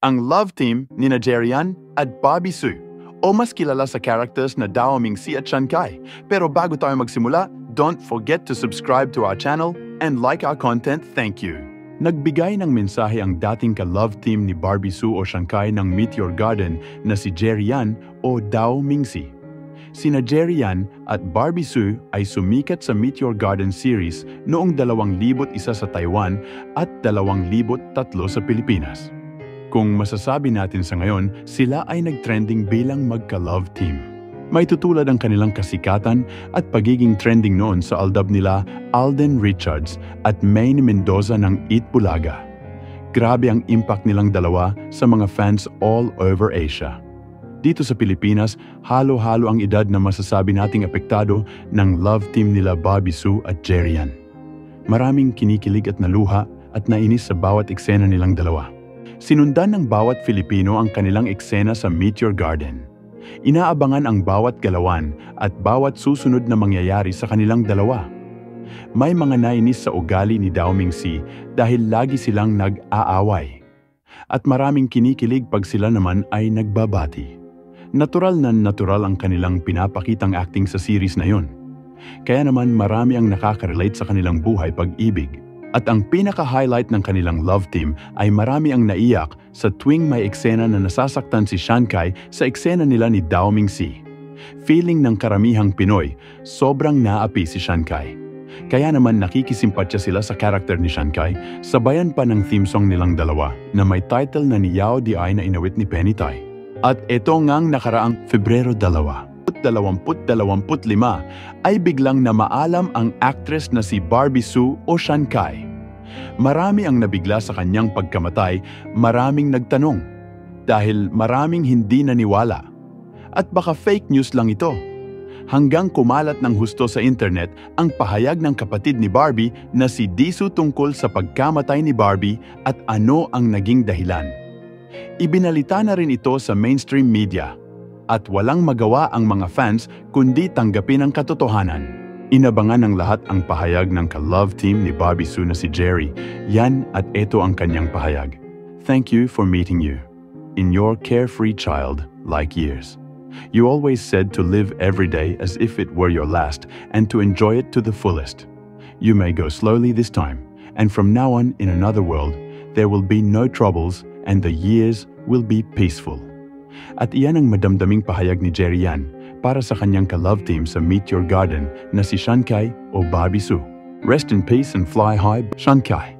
ang love team ni Jerian at Bobby Sue, o mas kilala sa characters na Dao Mingxi at Shankai. Pero bago tayo magsimula, don't forget to subscribe to our channel and like our content. Thank you. Nagbigay ng mensahe ang dating ka-love team ni Barbie Sue o Shankai ng Meteor Garden na si Jerian o Dao Mingxi. Sina Jerian at Barbie Sue ay sumikat sa Meteor Garden series noong 2001 sa Taiwan at 2003 sa Pilipinas. Kung masasabi natin sa ngayon, sila ay nag-trending bilang magka-love team. May tutulad ang kanilang kasikatan at pagiging trending noon sa aldab nila Alden Richards at Maine Mendoza ng Eat Bulaga. Grabe ang impact nilang dalawa sa mga fans all over Asia. Dito sa Pilipinas, halo-halo ang edad na masasabi nating apektado ng love team nila Bobby Sue at Jerian. Maraming kinikilig at naluha at nainis sa bawat eksena nilang dalawa. Sinundan ng bawat Filipino ang kanilang eksena sa Meteor Garden. Inaabangan ang bawat galawan at bawat susunod na mangyayari sa kanilang dalawa. May mga nainis sa ugali ni Dao Mingxi dahil lagi silang nag-aaway. At maraming kinikilig pag sila naman ay nagbabati. Natural na natural ang kanilang pinapakitang acting sa series na yon. Kaya naman marami ang nakaka-relate sa kanilang buhay pag-ibig. At ang pinaka-highlight ng kanilang love team ay marami ang naiyak sa tuwing may eksena na nasasaktan si Shankai sa eksena nila ni Dao Mingxi. Feeling ng karamihang Pinoy, sobrang naapi si Shankai. Kaya naman nakikisimpatya sila sa karakter ni Shankai, sabayan pa ng theme song nilang dalawa na may title na ni Yao Di Ai na inawit ni Penny Tai. At ito ngang nakaraang Febrero 2025 ay biglang namaalam ang actress na si Barbie Sue o Shankai. Marami ang nabigla sa kanyang pagkamatay, maraming nagtanong dahil maraming hindi naniwala. At baka fake news lang ito. Hanggang kumalat ng husto sa internet ang pahayag ng kapatid ni Barbie na si Disu tungkol sa pagkamatay ni Barbie at ano ang naging dahilan. Ibinalita na rin ito sa mainstream media. At walang magawa ang mga fans kundi tanggapin ang katotohanan. Inabangan ng lahat ang pahayag ng ka-love team ni Bobby Sue na si Jerry. Yan at ito ang kanyang pahayag. Thank you for meeting you. In your carefree child-like years. You always said to live every day as if it were your last and to enjoy it to the fullest. You may go slowly this time, and from now on in another world, there will be no troubles and the years will be peaceful. At iyan ang madamdaming pahayag ni Jerian para sa kanyang ka-love team sa Meteor Garden na si Shankai o Barbie Sue. Rest in peace and fly high, Shankai.